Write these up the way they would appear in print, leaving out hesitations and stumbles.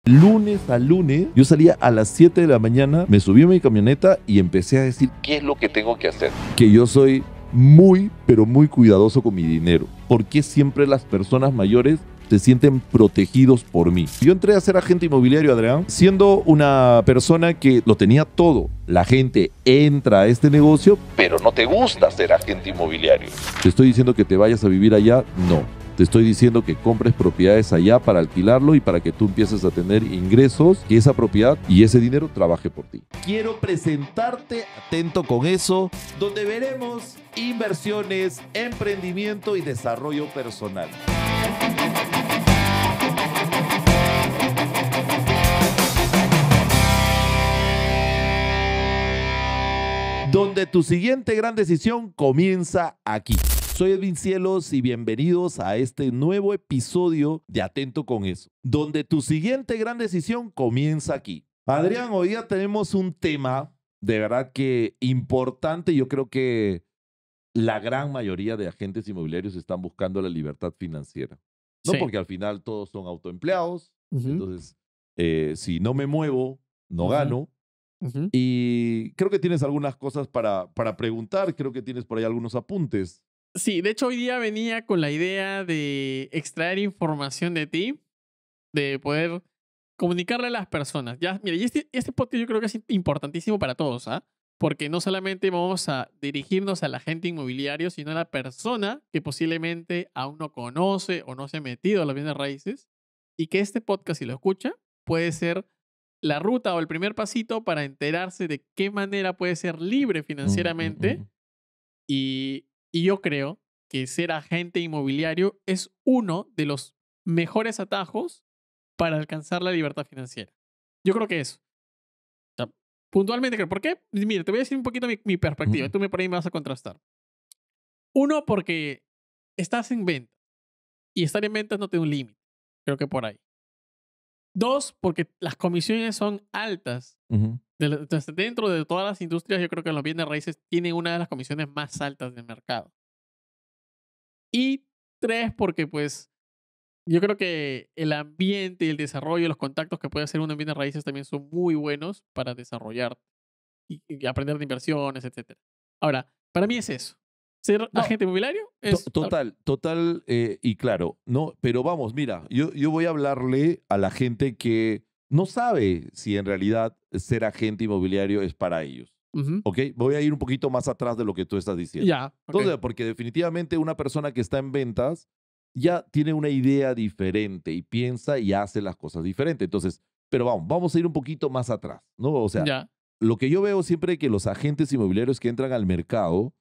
Lunes a lunes, yo salía a las 7 de la mañana, me subí a mi camioneta y empecé a decir qué es lo que tengo que hacer. Que yo soy muy, pero muy cuidadoso con mi dinero. Porque siempre las personas mayores se sienten protegidos por mí. Yo entré a ser agente inmobiliario, Adrián, siendo una persona que lo tenía todo. La gente entra a este negocio, pero no te gusta ser agente inmobiliario. ¿Te estoy diciendo que te vayas a vivir allá? No. Te estoy diciendo que compres propiedades allá para alquilarlo y para que tú empieces a tener ingresos, que esa propiedad y ese dinero trabaje por ti. Quiero presentarte, atento con eso, donde veremos inversiones, emprendimiento y desarrollo personal. Donde tu siguiente gran decisión comienza aquí. Soy Edwin Cielos y bienvenidos a este nuevo episodio de Atento con eso, donde tu siguiente gran decisión comienza aquí. Adrián, hoy día tenemos un tema de verdad que importante. Yo creo que la gran mayoría de agentes inmobiliarios están buscando la libertad financiera. No Sí. porque al final todos son autoempleados, Ujú, entonces si no me muevo, no ujú, gano. ujú. Y creo que tienes algunas cosas para preguntar, creo que tienes por ahí algunos apuntes. Sí, de hecho hoy día venía con la idea de extraer información de ti, de poder comunicarle a las personas. Ya, mira, y este podcast yo creo que es importantísimo para todos, ¿ah? Porque no solamente vamos a dirigirnos al agente inmobiliario, sino a la persona que posiblemente aún no conoce o no se ha metido a las bienes raíces y que este podcast, si lo escucha, puede ser la ruta o el primer pasito para enterarse de qué manera puede ser libre Mm, mm, financieramente. mm. Y yo creo que ser agente inmobiliario es uno de los mejores atajos para alcanzar la libertad financiera. Yo creo que eso. O sea, puntualmente creo. ¿Por qué? Mira, te voy a decir un poquito mi perspectiva y Mm, tú por ahí me vas a contrastar. Uno, porque estás en venta y estar en ventas no tiene un límite. Creo que por ahí. Dos, porque las comisiones son altas. ujú. Entonces, dentro de todas las industrias, yo creo que los bienes raíces tienen una de las comisiones más altas del mercado. Y tres, porque pues yo creo que el ambiente y el desarrollo, los contactos que puede hacer uno en bienes raíces también son muy buenos para desarrollar y aprender de inversiones, etcétera. Ahora, para mí es eso. Ser No, agente inmobiliario es... total, y claro, no, pero vamos, mira, yo voy a hablarle a la gente que no sabe si en realidad ser agente inmobiliario es para ellos. Ujú. ¿Ok? Voy a ir un poquito más atrás de lo que tú estás diciendo. Ya, ok. Entonces, porque definitivamente una persona que está en ventas ya tiene una idea diferente y piensa y hace las cosas diferentes. Entonces, pero vamos a ir un poquito más atrás, ¿no? O sea, Ya. lo que yo veo siempre que los agentes inmobiliarios que entran al mercado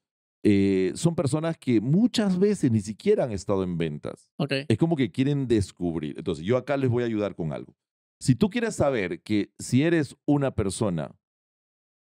son personas que muchas veces ni siquiera han estado en ventas. Ok. Es como que quieren descubrir. Entonces, yo acá les voy a ayudar con algo. Si tú quieres saber que si eres una persona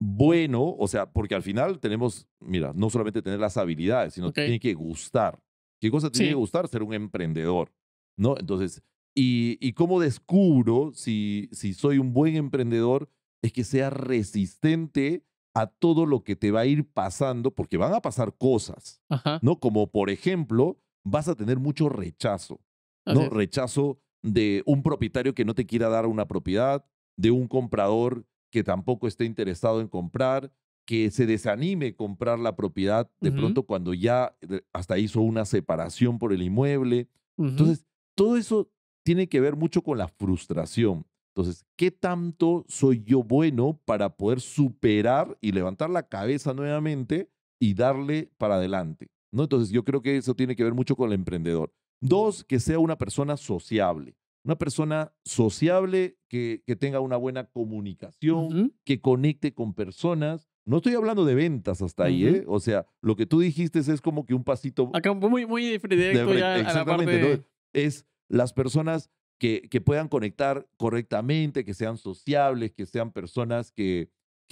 bueno, o sea, porque al final tenemos, mira, no solamente tener las habilidades, sino Ok. tiene que gustar. ¿Qué cosa tiene que Sí. gustar? Ser un emprendedor, ¿no? Entonces, ¿y cómo descubro si soy un buen emprendedor? Es que sea resistente a todo lo que te va a ir pasando, porque van a pasar cosas, Ajá. ¿no? Como por ejemplo, vas a tener mucho rechazo, Así ¿no? es. Rechazo de un propietario que no te quiera dar una propiedad, de un comprador que tampoco esté interesado en comprar, que se desanime comprar la propiedad de Ujú, pronto cuando ya hasta hizo una separación por el inmueble. ujú. Entonces, todo eso tiene que ver mucho con la frustración. Entonces, ¿qué tanto soy yo bueno para poder superar y levantar la cabeza nuevamente y darle para adelante? ¿No? Entonces, yo creo que eso tiene que ver mucho con el emprendedor. Dos, que sea una persona sociable. Una persona sociable que tenga una buena comunicación, Ujú, que conecte con personas. No estoy hablando de ventas hasta ahí, ujú. ¿eh? O sea, lo que tú dijiste es como que un pasito Acá muy de directo ya frente. a la Exactamente, ¿no? parte... Es las personas que puedan conectar correctamente, que sean sociables, que sean personas que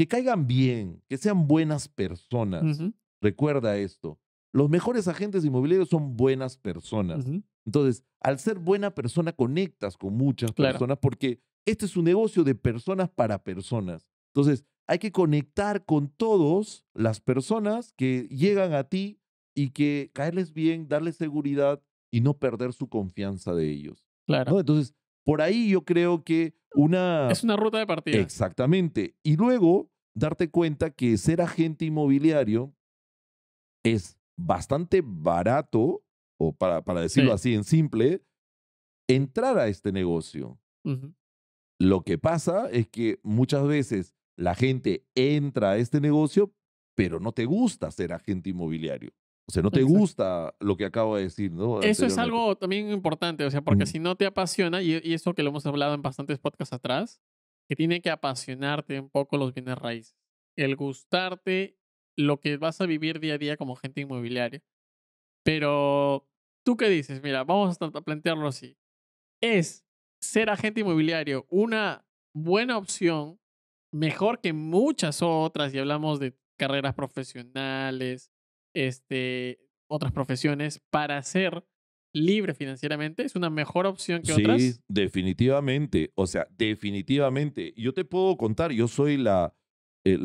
caigan bien, que sean buenas personas. Ujú, Recuerda esto. Los mejores agentes inmobiliarios son buenas personas. ujú. Entonces, al ser buena persona, conectas con muchas Claro. personas porque este es un negocio de personas para personas. Entonces, hay que conectar con todas las personas que llegan a ti y que caerles bien, darles seguridad y no perder su confianza de ellos, Claro. ¿no? Entonces, por ahí yo creo que Es una ruta de partida. Exactamente. Y luego darte cuenta que ser agente inmobiliario es bastante barato, o para decirlo Sí. así en simple, entrar a este negocio. Ujú. Lo que pasa es que muchas veces la gente entra a este negocio, pero no te gusta ser agente inmobiliario. O sea, no te Exacto. gusta lo que acabo de decir, ¿no? Eso es Anteriormente. algo también importante, o sea, porque Mm, si no te apasiona, y eso que lo hemos hablado en bastantes podcasts atrás, que tiene que apasionarte un poco los bienes raíces. El gustarte lo que vas a vivir día a día como agente inmobiliario. Pero, ¿tú qué dices? Mira, vamos a plantearlo así. ¿Es ser agente inmobiliario una buena opción, mejor que muchas otras, y hablamos de carreras profesionales, otras profesiones, para ser libre financieramente? ¿Es una mejor opción que sí, otras? definitivamente. O sea, definitivamente. Yo te puedo contar, yo soy la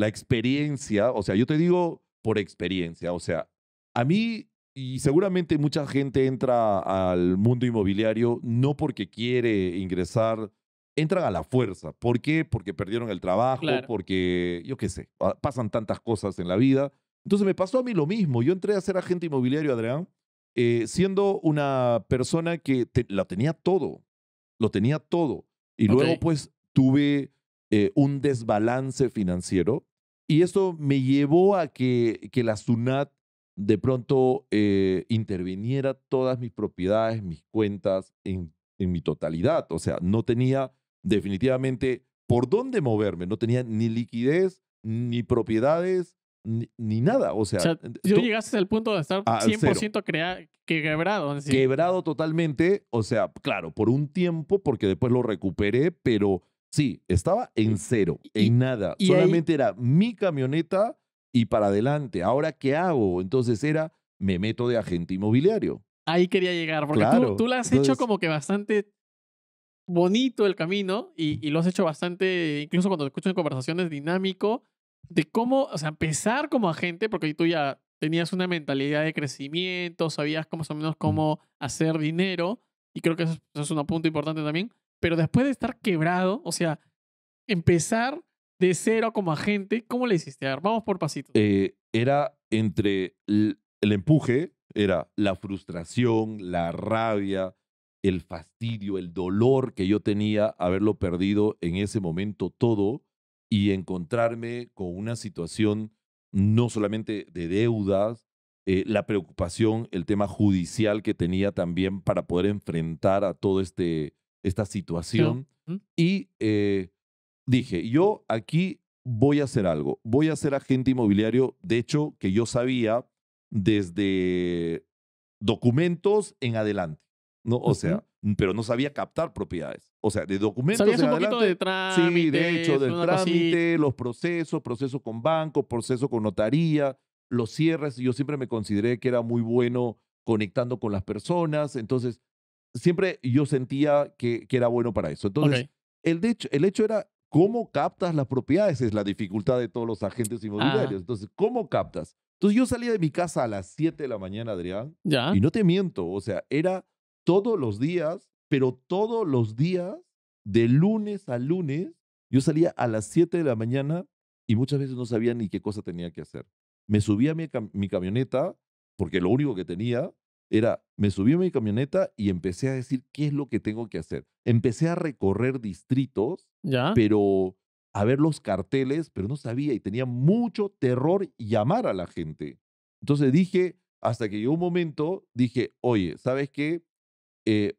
experiencia, o sea, yo te digo por experiencia. O sea, a mí, y seguramente mucha gente entra al mundo inmobiliario no porque quiere ingresar, entran a la fuerza. ¿Por qué? Porque perdieron el trabajo, Claro. porque, yo qué sé, pasan tantas cosas en la vida. Entonces me pasó a mí lo mismo. Yo entré a ser agente inmobiliario, Adrián, siendo una persona que lo tenía todo, lo tenía todo. Y Ok. luego pues tuve un desbalance financiero y eso me llevó a que la SUNAT de pronto interviniera todas mis propiedades, mis cuentas en mi totalidad. O sea, no tenía definitivamente por dónde moverme, no tenía ni liquidez, ni propiedades, ni nada. O O sea, sea, tú llegaste al punto de estar al cero. 100% quebrado en sí. Quebrado totalmente, o sea, claro, por un tiempo, porque después lo recuperé, pero sí, estaba en cero, Y, en nada. y ahí, Solamente era mi camioneta y para adelante. Ahora, ¿qué hago? Entonces me meto de agente inmobiliario. ahí quería llegar, porque tú Claro. lo has hecho Entonces, como que bastante bonito el camino, y lo has hecho bastante, incluso cuando te escucho en conversaciones, dinámico, de cómo, o sea, empezar como agente, porque tú ya tenías una mentalidad de crecimiento, sabías más o menos mm, cómo hacer dinero, y creo que eso es un punto importante también, pero después de estar quebrado, o sea, empezar de cero como agente, ¿cómo le hiciste? A ver, vamos por pasitos. era entre el empuje, era la frustración, la rabia, el fastidio, el dolor que yo tenía haberlo perdido en ese momento todo y encontrarme con una situación no solamente de deudas, la preocupación, el tema judicial que tenía también para poder enfrentar a toda esta ¿Sí, no? situación. Ujú. Y dije, yo aquí voy a hacer algo, voy a ser agente inmobiliario, de hecho, que yo sabía desde documentos en adelante, ¿no? O Ujú. sea, pero no sabía captar propiedades. O sea, de documentos Sabías en un poquito de adelante, sí, de hecho, trámites, del una cosita. trámite, los procesos, proceso con banco, proceso con notaría, los cierres. Yo siempre me consideré que era muy bueno conectando con las personas, entonces siempre yo sentía que era bueno para eso. Entonces, Ok. el hecho era cómo captas las propiedades, es la dificultad de todos los agentes Ah, inmobiliarios. Entonces, ¿cómo captas? Entonces, yo salía de mi casa a las 7 de la mañana, Adrián, ya. y no te miento, o sea, era todos los días, pero todos los días, de lunes a lunes, yo salía a las 7 de la mañana y muchas veces no sabía ni qué cosa tenía que hacer. Me subía a mi camioneta, porque lo único que tenía era, me subí a mi camioneta y empecé a decir qué es lo que tengo que hacer. Empecé a recorrer distritos, Ya. pero a ver los carteles, pero no sabía y tenía mucho terror llamar a la gente. Entonces dije, hasta que llegó un momento, dije, oye, ¿sabes qué?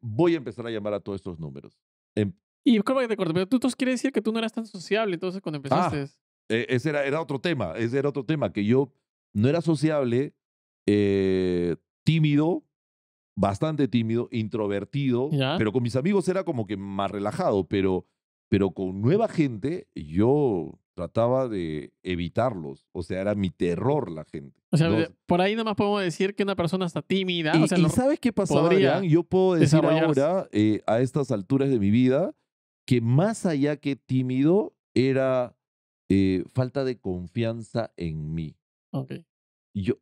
Voy a empezar a llamar a todos estos números. Em- Y disculpa que te corte, pero tú entonces quiere decir que tú no eras tan sociable entonces cuando ah, empezaste. ese era otro tema, que yo no era sociable, tímido, bastante tímido, introvertido, Ya. pero con mis amigos era como que más relajado, pero con nueva gente yo trataba de evitarlos, o sea, era mi terror la gente. O sea, ¿No? por ahí nomás podemos decir que una persona está tímida, o sea, Y ¿sabes qué pasaba, Adrián? podría Yo puedo decir desarrollarse. ahora, a estas alturas de mi vida, que más allá que tímido, era falta de confianza en mí. Ok.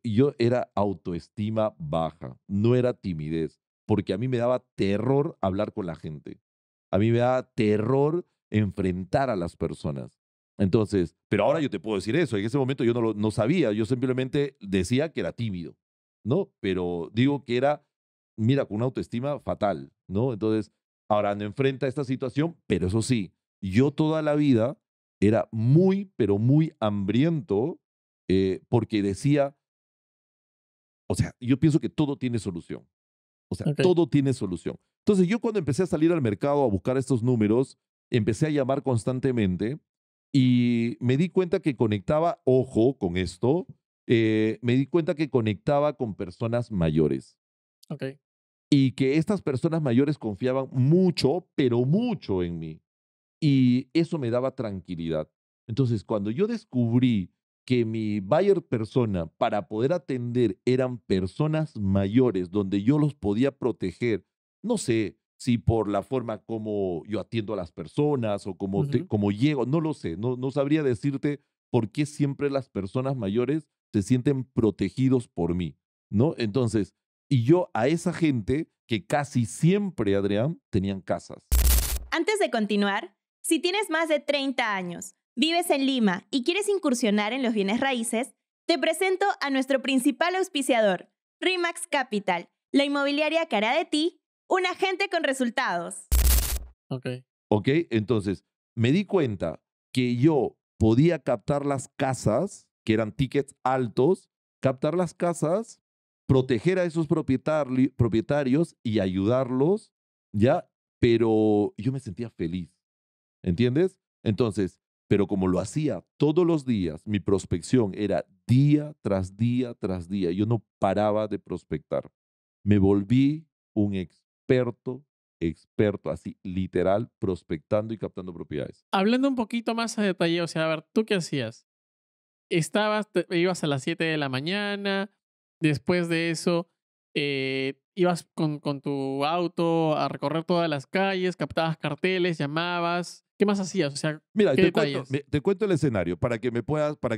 Yo era autoestima baja, no era timidez, porque a mí me daba terror hablar con la gente. A mí me daba terror enfrentar a las personas. Entonces, pero ahora yo te puedo decir eso. En ese momento yo no sabía. Yo simplemente decía que era tímido, ¿no? Pero digo que era, mira, con una autoestima fatal, ¿no? Entonces, ahora no enfrenta esta situación, pero eso sí, yo toda la vida era muy, pero muy hambriento porque decía, o sea, yo pienso que todo tiene solución. O sea, Ok. todo tiene solución. Entonces, yo cuando empecé a salir al mercado a buscar estos números, empecé a llamar constantemente y me di cuenta que conectaba, ojo con esto, me di cuenta que conectaba con personas mayores Ok. y que estas personas mayores confiaban mucho, pero mucho en mí. Y eso me daba tranquilidad. Entonces, cuando yo descubrí que mi buyer persona para poder atender eran personas mayores donde yo los podía proteger, no sé si por la forma como yo atiendo a las personas o como, Ujú. como llego, no lo sé, no sabría decirte por qué siempre las personas mayores se sienten protegidos por mí, ¿no? Entonces, y yo a esa gente que casi siempre, Adrián, tenían casas. Antes de continuar, si tienes más de 30 años, vives en Lima y quieres incursionar en los bienes raíces, te presento a nuestro principal auspiciador, RIMAX Capital, la inmobiliaria que hará de ti un agente con resultados. Ok. ¿Ok? Entonces, me di cuenta que yo podía captar las casas, que eran tickets altos, captar las casas, proteger a esos propietarios y ayudarlos, ¿ya? Pero yo me sentía feliz, ¿entiendes? Entonces, pero como lo hacía todos los días, mi prospección era día tras día tras día. Yo no paraba de prospectar. Me volví un experto, así literal, prospectando y captando propiedades. Hablando un poquito más a detalle, o sea, a ver, ¿tú qué hacías? Ibas a las 7 de la mañana, después de eso ibas con tu auto a recorrer todas las calles, captabas carteles, llamabas. ¿Qué más hacías? O sea, Mira, ¿qué detalles? te cuento el escenario para que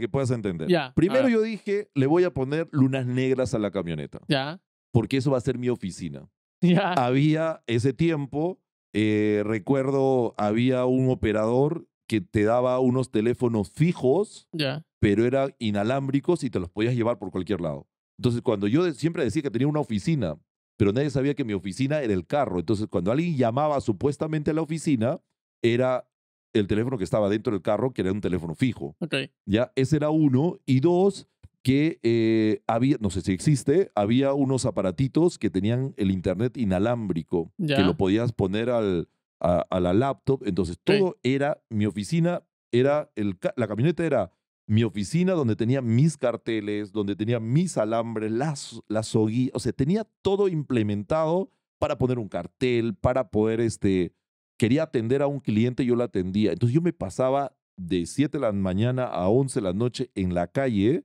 puedas entender. Ya, a Primero ver, yo dije, le voy a poner lunas negras a la camioneta, ya, porque eso va a ser mi oficina. ya, Había ese tiempo, recuerdo, había un operador que te daba unos teléfonos fijos, ya. pero eran inalámbricos y te los podías llevar por cualquier lado. Entonces, cuando yo siempre decía que tenía una oficina, pero nadie sabía que mi oficina era el carro. Entonces, cuando alguien llamaba supuestamente a la oficina, era el teléfono que estaba dentro del carro, que era un teléfono fijo. Ok, ¿Ya? Ese era uno. Y dos, que había, no sé si existe, había unos aparatitos que tenían el internet inalámbrico, que lo ya, podías poner a la laptop. Entonces, ok, todo era, mi oficina era, la camioneta era mi oficina donde tenía mis carteles, donde tenía mis alambres, las soguillas, o sea, tenía todo implementado para poner un cartel, para poder, quería atender a un cliente, yo lo atendía. Entonces yo me pasaba de 7 de la mañana a 11 de la noche en la calle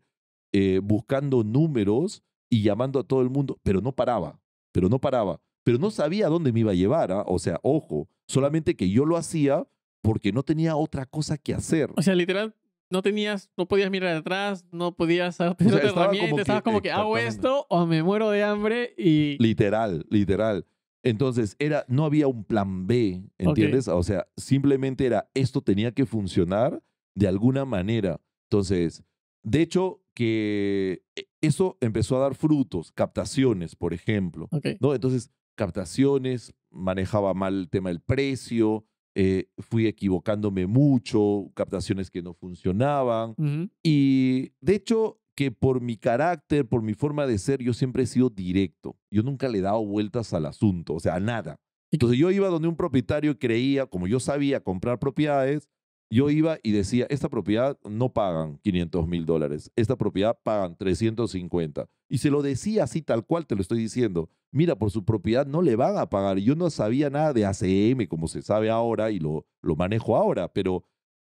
buscando números y llamando a todo el mundo, pero no paraba, pero no paraba, pero no sabía a dónde me iba a llevar, ¿ah? O sea, ojo, solamente que yo lo hacía porque no tenía otra cosa que hacer. o sea, literal, no podías mirar atrás, no podías O tener sea, otra estaba herramienta, como que, estabas como que hago exactamente. esto o me muero de hambre y... Literal, literal. Entonces, no había un plan B, Ok, ¿entiendes? O sea, simplemente era, esto tenía que funcionar de alguna manera. Entonces, de hecho, que eso empezó a dar frutos, captaciones, por ejemplo, ok. ¿no? Entonces, captaciones, manejaba mal el tema del precio, fui equivocándome mucho, captaciones que no funcionaban. Ujú. Y de hecho, que por mi carácter, por mi forma de ser, yo siempre he sido directo. Yo nunca le he dado vueltas al asunto, o sea, a nada. Y Entonces yo iba donde un propietario creía, como yo sabía comprar propiedades, yo iba y decía, esta propiedad no pagan $500,000, esta propiedad pagan 350. Y se lo decía así tal cual te lo estoy diciendo. Mira, por su propiedad no le van a pagar. Y yo no sabía nada de ACM, como se sabe ahora y lo manejo ahora, pero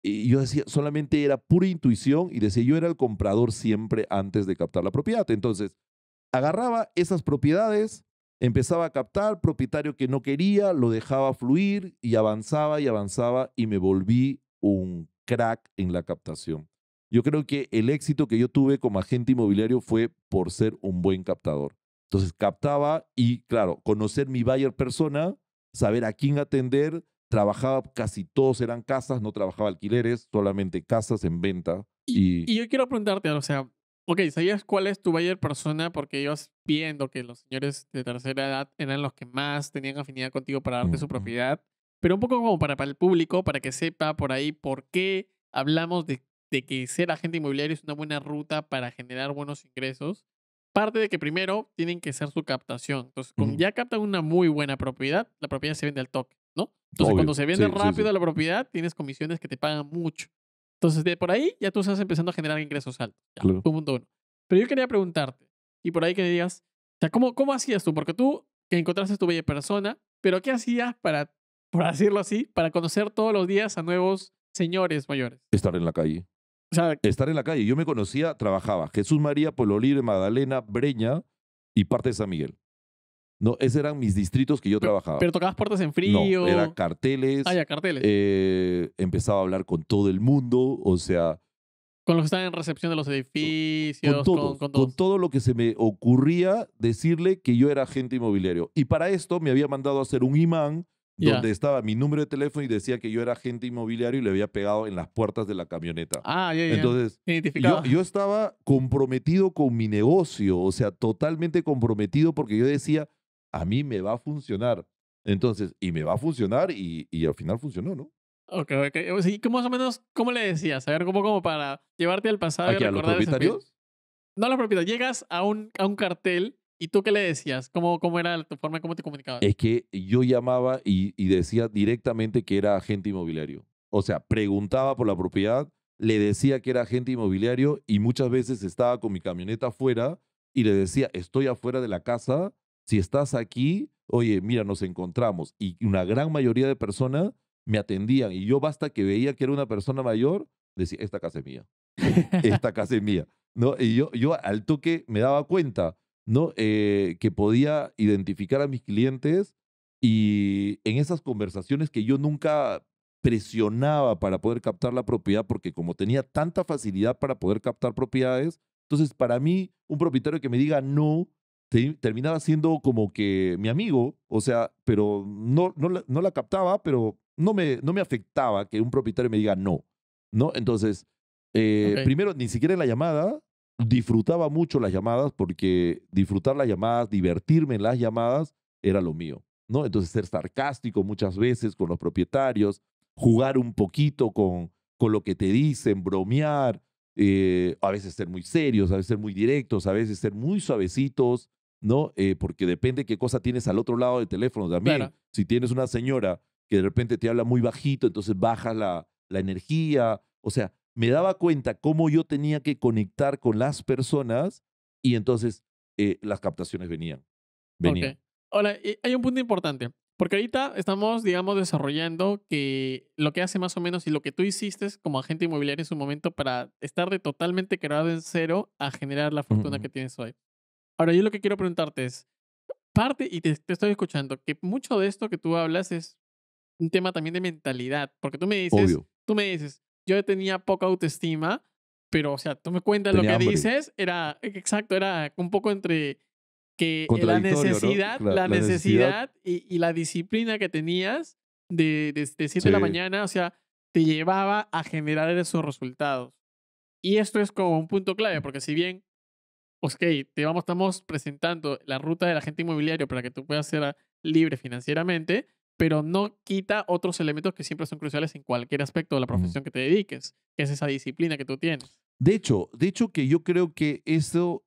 y yo decía, solamente era pura intuición y decía, yo era el comprador siempre antes de captar la propiedad. Entonces, agarraba esas propiedades, empezaba a captar, propietario que no quería, lo dejaba fluir y avanzaba y me volví un crack en la captación. Yo creo que el éxito que yo tuve como agente inmobiliario fue por ser un buen captador. Entonces captaba y, claro, conocer mi buyer persona, saber a quién atender, trabajaba, casi todos eran casas, no trabajaba alquileres, solamente casas en venta. Y yo quiero preguntarte, o sea, ok, ¿sabías cuál es tu buyer persona? Porque ibas viendo que los señores de tercera edad eran los que más tenían afinidad contigo para darte su propiedad, pero un poco como para el público, para que sepa por ahí por qué hablamos de que ser agente inmobiliario es una buena ruta para generar buenos ingresos. Parte de que primero tienen que ser su captación. Entonces, como ya captan una muy buena propiedad, la propiedad se vende al toque, ¿no? Entonces, Obvio. cuando se vende Sí, sí, rápido sí. la propiedad, tienes comisiones que te pagan mucho. Entonces, de por ahí ya tú estás empezando a generar ingresos altos. Ya, Claro. punto uno. Pero yo quería preguntarte, y por ahí que digas, o sea, ¿cómo hacías tú? Porque tú que encontraste tu bella persona, pero ¿qué hacías para, por decirlo así, para conocer todos los días a nuevos señores mayores? Estar en la calle. O sea, Estar en la calle. Yo me conocía, trabajaba Jesús María, Pueblo Libre, Magdalena, Breña y parte de San Miguel. No, esos eran mis distritos que yo trabajaba. pero tocabas puertas en frío. No, era carteles. Ah, ya, carteles. Empezaba a hablar con todo el mundo, o sea, Con los que están en recepción de los edificios. con todos, con con todo lo que se me ocurría decirle que yo era agente inmobiliario. Y para esto me había mandado a hacer un imán Ya. donde estaba mi número de teléfono y decía que yo era agente inmobiliario y le había pegado en las puertas de la camioneta. Ah, ya. Entonces, Identificado. yo estaba comprometido con mi negocio, o sea, totalmente comprometido porque yo decía, a mí me va a funcionar. Entonces, y me va a funcionar y al final funcionó, ¿no? Ok. Sí, más o menos, ¿cómo le decías? A ver, como para llevarte al pasado y ¿Aquí a los recordar ese propietarios? No a los propietarios. Llegas a un cartel y ¿tú qué le decías? ¿Cómo era tu forma? ¿Cómo te comunicabas? Es que yo llamaba y decía directamente que era agente inmobiliario. O sea, preguntaba por la propiedad, le decía que era agente inmobiliario y muchas veces estaba con mi camioneta afuera y le decía, estoy afuera de la casa, si estás aquí, oye, mira, nos encontramos. Y una gran mayoría de personas me atendían y yo basta que veía que era una persona mayor, decía, esta casa es mía, esta casa es mía. ¿No? Y yo al toque me daba cuenta, ¿no? Que podía identificar a mis clientes y en esas conversaciones que yo nunca presionaba para poder captar la propiedad, porque como tenía tanta facilidad para poder captar propiedades, entonces para mí un propietario que me diga no terminaba siendo como que mi amigo, o sea, pero no la captaba, pero no me afectaba que un propietario me diga no, ¿no? Entonces, Ok. primero, ni siquiera en la llamada, disfrutaba mucho las llamadas porque disfrutar las llamadas, divertirme en las llamadas era lo mío, ¿no? Entonces ser sarcástico muchas veces con los propietarios, jugar un poquito con lo que te dicen, bromear, a veces ser muy serios, a veces ser muy directos, a veces ser muy suavecitos, ¿no? Porque depende qué cosa tienes al otro lado del teléfono también. Claro. Si tienes una señora que de repente te habla muy bajito, entonces bajas la energía, o sea, me daba cuenta cómo yo tenía que conectar con las personas y entonces las captaciones venían. Ok. Ahora, hay un punto importante. Porque ahorita estamos, digamos, desarrollando que lo que hace más o menos y lo que tú hiciste como agente inmobiliario en su momento para estar de totalmente quebrado en cero a generar la fortuna que tienes hoy. Ahora, yo lo que quiero preguntarte es, y te estoy escuchando, que mucho de esto que tú hablas es un tema también de mentalidad. Porque Obvio. tú me dices, yo tenía poca autoestima, pero, o sea, tú me cuentas lo Tenía que hambre. dices, exacto, era un poco entre que la Contradictorio, ¿no? la La necesidad. necesidad y la disciplina que tenías de 7 de la Sí. mañana, o sea, te llevaba a generar esos resultados. Y esto es como un punto clave, porque si bien, ok, estamos presentando la ruta del agente inmobiliario para que tú puedas ser libre financieramente, pero no quita otros elementos que siempre son cruciales en cualquier aspecto de la profesión que te dediques, que es esa disciplina que tú tienes. De hecho que yo creo que eso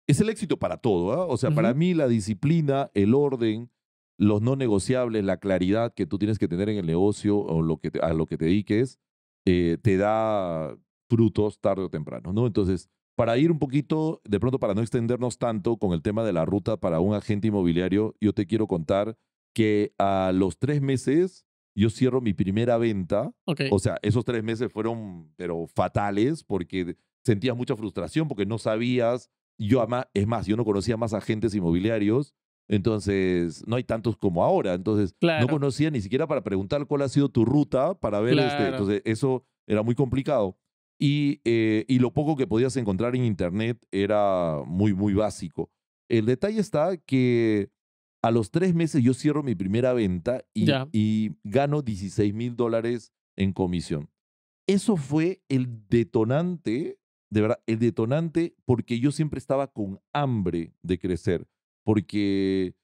es el éxito para todo, ¿ah? O sea, para Ujú. mí la disciplina, el orden, los no negociables, la claridad que tú tienes que tener en el negocio o a lo que te dediques, te da frutos tarde o temprano, ¿no? Entonces, para ir un poquito, de pronto para no extendernos tanto con el tema de la ruta para un agente inmobiliario, yo te quiero contar que a los 3 meses yo cierro mi primera venta. Ok. O sea, esos 3 meses fueron, pero fatales, porque sentías mucha frustración, porque no sabías. Es más, yo no conocía más agentes inmobiliarios, entonces no hay tantos como ahora. Entonces, no Claro, conocía ni siquiera para preguntar cuál ha sido tu ruta, para ver, claro. entonces eso era muy complicado. Y lo poco que podías encontrar en internet era muy, muy básico. El detalle está que A los 3 meses yo cierro mi primera venta Ya. y gano $16,000 en comisión. Eso fue el detonante, de verdad, el detonante porque yo siempre estaba con hambre de crecer, porque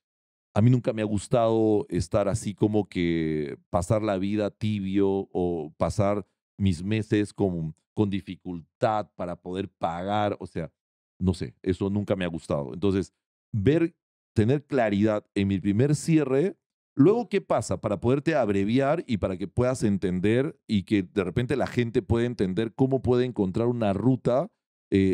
a mí nunca me ha gustado estar así como que pasar la vida tibio o pasar mis meses con dificultad para poder pagar. O sea, no sé, eso nunca me ha gustado. Entonces, tener claridad en mi primer cierre, luego, ¿qué pasa? Para poderte abreviar y para que puedas entender y que de repente la gente pueda entender cómo puede encontrar una ruta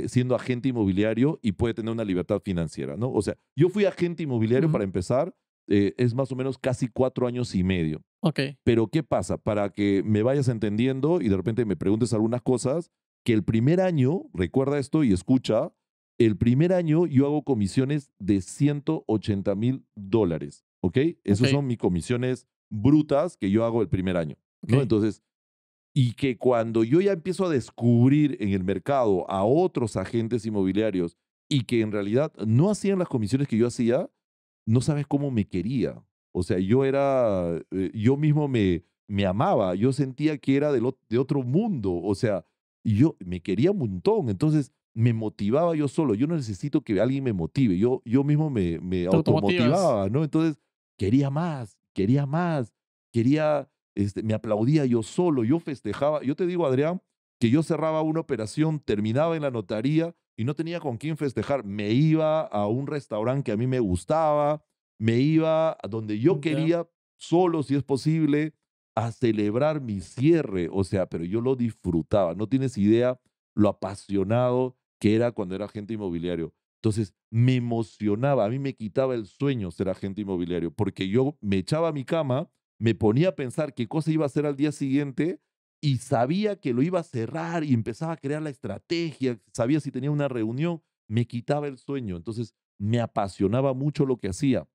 siendo agente inmobiliario y puede tener una libertad financiera, ¿no? O sea, yo fui agente inmobiliario Ujú. para empezar, es más o menos casi 4 años y medio. Ok. Pero ¿qué pasa? Para que me vayas entendiendo y de repente me preguntes algunas cosas, que el primer año, recuerda esto y escucha, el primer año yo hago comisiones de $180,000, ¿ok? Ok. Esas son mis comisiones brutas que yo hago el primer año, ¿no? Ok. Entonces, y que cuando yo ya empiezo a descubrir en el mercado a otros agentes inmobiliarios y que en realidad no hacían las comisiones que yo hacía, no sabes cómo me quería. O sea, yo mismo me amaba, yo sentía que era de otro mundo, o sea, y yo me quería un montón, entonces me motivaba yo solo, yo no necesito que alguien me motive, yo mismo me Te automotivas. automotivaba, ¿no? Entonces quería más, me aplaudía yo solo, yo festejaba. Yo te digo, Adrián, que yo cerraba una operación, terminaba en la notaría y no tenía con quién festejar. Me iba a un restaurante que a mí me gustaba, me iba a donde yo Ya. quería, solo si es posible, a celebrar mi cierre. O sea, pero yo lo disfrutaba. No tienes idea lo apasionado que era cuando era agente inmobiliario. Entonces, me emocionaba, a mí me quitaba el sueño ser agente inmobiliario, porque yo me echaba a mi cama, me ponía a pensar qué cosa iba a hacer al día siguiente y sabía que lo iba a cerrar y empezaba a crear la estrategia, sabía si tenía una reunión, me quitaba el sueño. Entonces, me apasionaba mucho lo que hacía.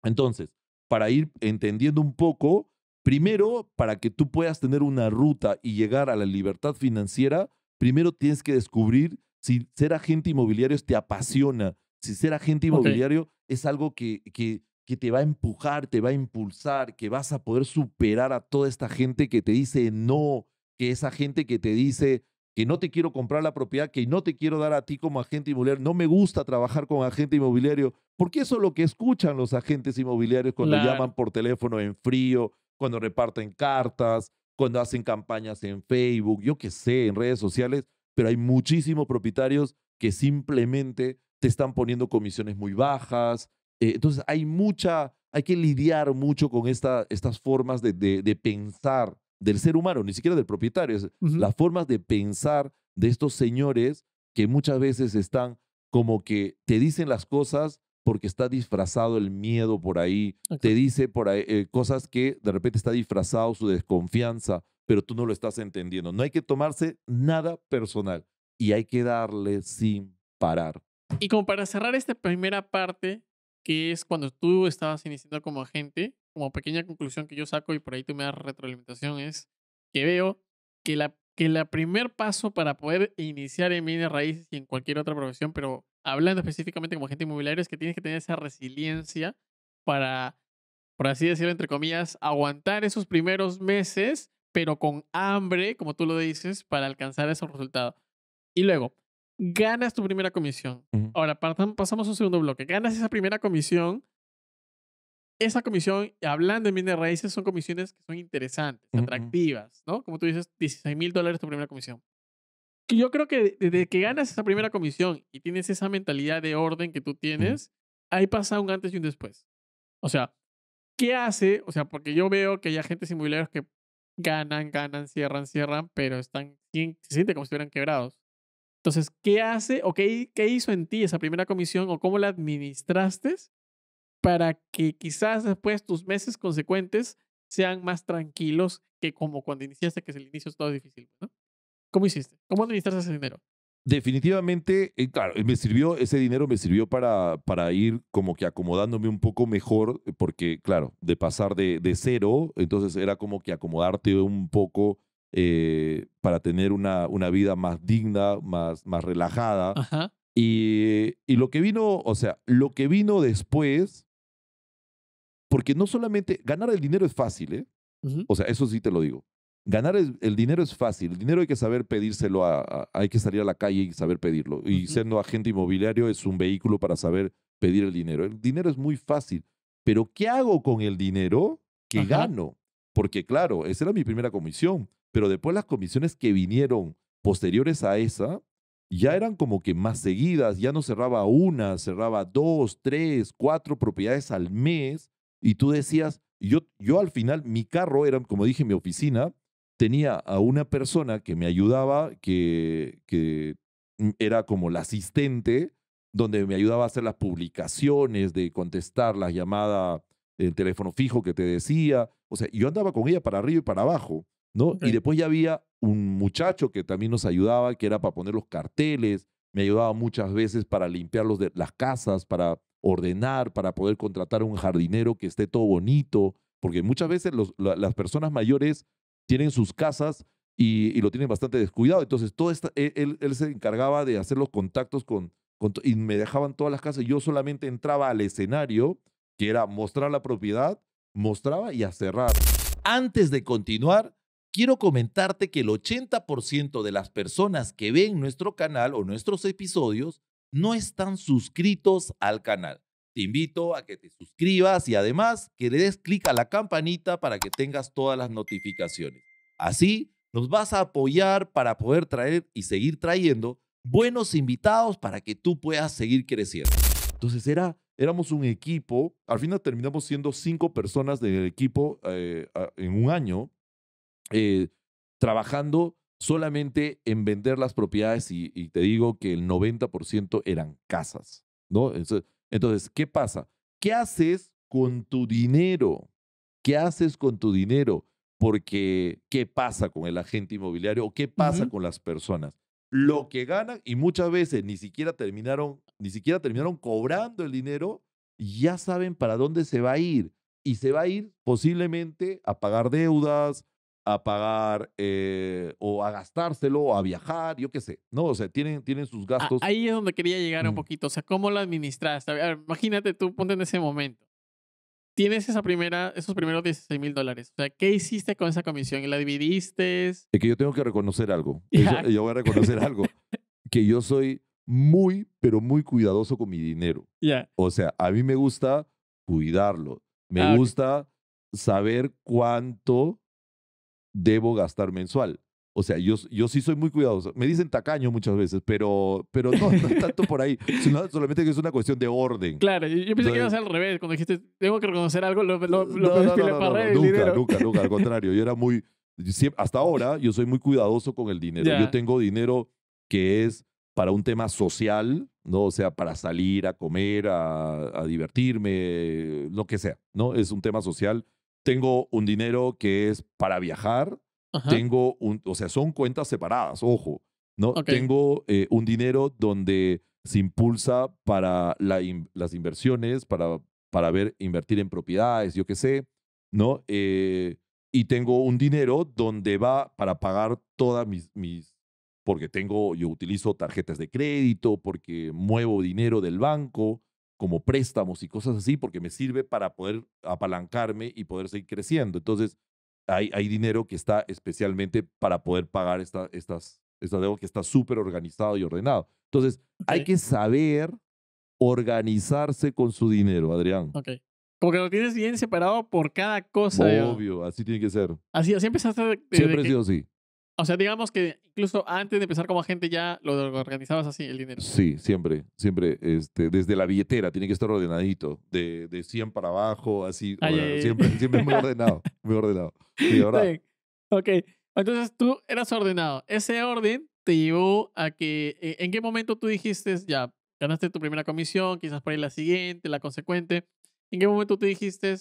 Entonces, para ir entendiendo un poco, primero, para que tú puedas tener una ruta y llegar a la libertad financiera, primero tienes que descubrir si ser agente inmobiliario te apasiona, si ser agente Ok. inmobiliario es algo que te va a empujar, te va a impulsar, que vas a poder superar a toda esta gente que te dice no, que esa gente que te dice que no te quiero comprar la propiedad, que no te quiero dar a ti como agente inmobiliario, no me gusta trabajar con agente inmobiliario, porque eso es lo que escuchan los agentes inmobiliarios cuando Claro. llaman por teléfono en frío, cuando reparten cartas, cuando hacen campañas en Facebook, yo qué sé, en redes sociales, pero hay muchísimos propietarios que simplemente te están poniendo comisiones muy bajas. Entonces hay que lidiar mucho con estas formas de pensar del ser humano, ni siquiera del propietario, Ujú. las formas de pensar de estos señores que muchas veces están como que te dicen las cosas porque está disfrazado el miedo por ahí, te Exacto. dice por ahí cosas que de repente está disfrazado su desconfianza, pero tú no lo estás entendiendo. No hay que tomarse nada personal y hay que darle sin parar. Y como para cerrar esta primera parte, que es cuando tú estabas iniciando como agente, como pequeña conclusión que yo saco y por ahí tú me das retroalimentación, es que veo que la primer paso para poder iniciar en bienes raíces y en cualquier otra profesión, pero hablando específicamente como agente inmobiliario, es que tienes que tener esa resiliencia para, por así decirlo, entre comillas, aguantar esos primeros meses, pero con hambre, como tú lo dices, para alcanzar esos resultados. Y luego, ganas tu primera comisión. Ujú, Ahora, pasamos a un segundo bloque. Ganas esa primera comisión. Esa comisión, hablando en bienes de raíces, son comisiones que son interesantes, ujú, ujú, atractivas, ¿no? Como tú dices, $16,000 tu primera comisión. Que yo creo que desde que ganas esa primera comisión y tienes esa mentalidad de orden que tú ujú, tienes, ahí pasa un antes y un después. O sea, ¿qué hace? O sea, porque yo veo que hay agentes inmobiliarios que ganan, cierran, pero se siente como si estuvieran quebrados. Entonces, ¿qué hace o qué hizo en ti esa primera comisión o cómo la administraste para que quizás después tus meses consecuentes sean más tranquilos que como cuando iniciaste, que es el inicio es todo difícil, ¿no? ¿Cómo hiciste? ¿Cómo administraste ese dinero? Definitivamente, claro, ese dinero me sirvió para ir como que acomodándome un poco mejor, porque claro, de pasar de cero, entonces era como que acomodarte un poco para tener una vida más digna, más relajada. Ajá. Y lo que vino, o sea, lo que vino después porque no solamente ganar el dinero es fácil, ¿eh? Ujú. O sea, eso sí te lo digo. Ganar el dinero es fácil. El dinero hay que saber pedírselo hay que salir a la calle y saber pedirlo. Y Ujú. siendo agente inmobiliario es un vehículo para saber pedir el dinero. El dinero es muy fácil. Pero ¿qué hago con el dinero que Ajá. gano? Porque claro, esa era mi primera comisión. Pero después las comisiones que vinieron posteriores a esa ya eran como que más seguidas. Ya no cerraba una, cerraba 2, 3, 4 propiedades al mes. Y tú decías, yo al final, mi carro era, como dije, mi oficina tenía a una persona que me ayudaba, que era como la asistente, donde me ayudaba a hacer las publicaciones, de contestar las llamadas, el teléfono fijo que te decía. O sea, yo andaba con ella para arriba y para abajo, ¿no? Y Ok. después ya había un muchacho que también nos ayudaba, que era para poner los carteles, me ayudaba muchas veces para limpiar las casas, para ordenar, para poder contratar a un jardinero que esté todo bonito, porque muchas veces las personas mayores tienen sus casas y lo tienen bastante descuidado. Entonces, él se encargaba de hacer los contactos y me dejaban todas las casas. Yo solamente entraba al escenario, que era mostrar la propiedad, mostraba y a cerrar. Antes de continuar, quiero comentarte que el 80% de las personas que ven nuestro canal o nuestros episodios no están suscritos al canal. Te invito a que te suscribas y además que le des clic a la campanita para que tengas todas las notificaciones. Así nos vas a apoyar para poder traer y seguir trayendo buenos invitados para que tú puedas seguir creciendo. Entonces éramos un equipo, al final terminamos siendo 5 personas del equipo en un año, eh, trabajando solamente en vender las propiedades y te digo que el 90% eran casas, ¿no? Entonces, ¿qué pasa? ¿Qué haces con tu dinero? ¿Qué haces con tu dinero? Porque, ¿qué pasa con el agente inmobiliario o qué pasa Ujú. con las personas? Lo que ganan y muchas veces ni siquiera terminaron cobrando el dinero, ya saben para dónde se va a ir. Y se va a ir posiblemente a pagar deudas, a pagar o a gastárselo, o a viajar, yo qué sé, ¿no? O sea, tienen sus gastos. Ahí es donde quería llegar un Mm. poquito. O sea, ¿cómo lo administraste? A ver, imagínate tú, ponte en ese momento. Tienes esos primeros $16,000. O sea, ¿qué hiciste con esa comisión? ¿Y la dividiste? Es que yo tengo que reconocer algo. Ya. Yo voy a reconocer algo, que yo soy muy, pero muy cuidadoso con mi dinero. Ya. O sea, a mí me gusta cuidarlo. Me Ah, ok. gusta saber cuánto debo gastar mensual. O sea, yo sí soy muy cuidadoso. Me dicen tacaño muchas veces, pero no, no es tanto por ahí, solamente que es una cuestión de orden. Claro, yo pensé que iba a Entonces, ser al revés. Cuando dijiste, tengo que reconocer algo, lo no, no, no, no, no, no, despilfarré el nunca, dinero. nunca, nunca, al contrario, yo era hasta ahora yo soy muy cuidadoso con el dinero. Yo Ya. tengo dinero que es para un tema social, ¿no? O sea, para salir a comer, a divertirme, lo que sea, ¿no? Es un tema social. Tengo un dinero que es para viajar, Ajá. o sea, son cuentas separadas, ojo, ¿no? Ok. Tengo un dinero donde se impulsa para las inversiones, para invertir en propiedades, yo qué sé, ¿no? Y tengo un dinero donde va para pagar todas porque yo utilizo tarjetas de crédito, porque muevo dinero del banco, como préstamos y cosas así, porque me sirve para poder apalancarme y poder seguir creciendo. Entonces, hay dinero que está especialmente para poder pagar esta deuda que está súper organizado y ordenado. Entonces, hay Ok. que saber organizarse con su dinero, Adrián. Ok. Como que lo tienes bien separado por cada cosa, digamos. Obvio, así tiene que ser. Así empezaste desde Siempre ha que. sido así. O sea, digamos que incluso antes de empezar como agente ya lo organizabas así, el dinero. Sí, siempre, siempre, desde la billetera tiene que estar ordenadito, de 100 para abajo, así, Ay, ay, ay. siempre, siempre muy ordenado, muy ordenado. Sí, Está ¿verdad? bien. Ok. Entonces tú eras ordenado. Ese orden te llevó a que. ¿En qué momento tú dijiste, ya, ganaste tu primera comisión, quizás por ahí la siguiente, la consecuente? ¿En qué momento tú dijiste,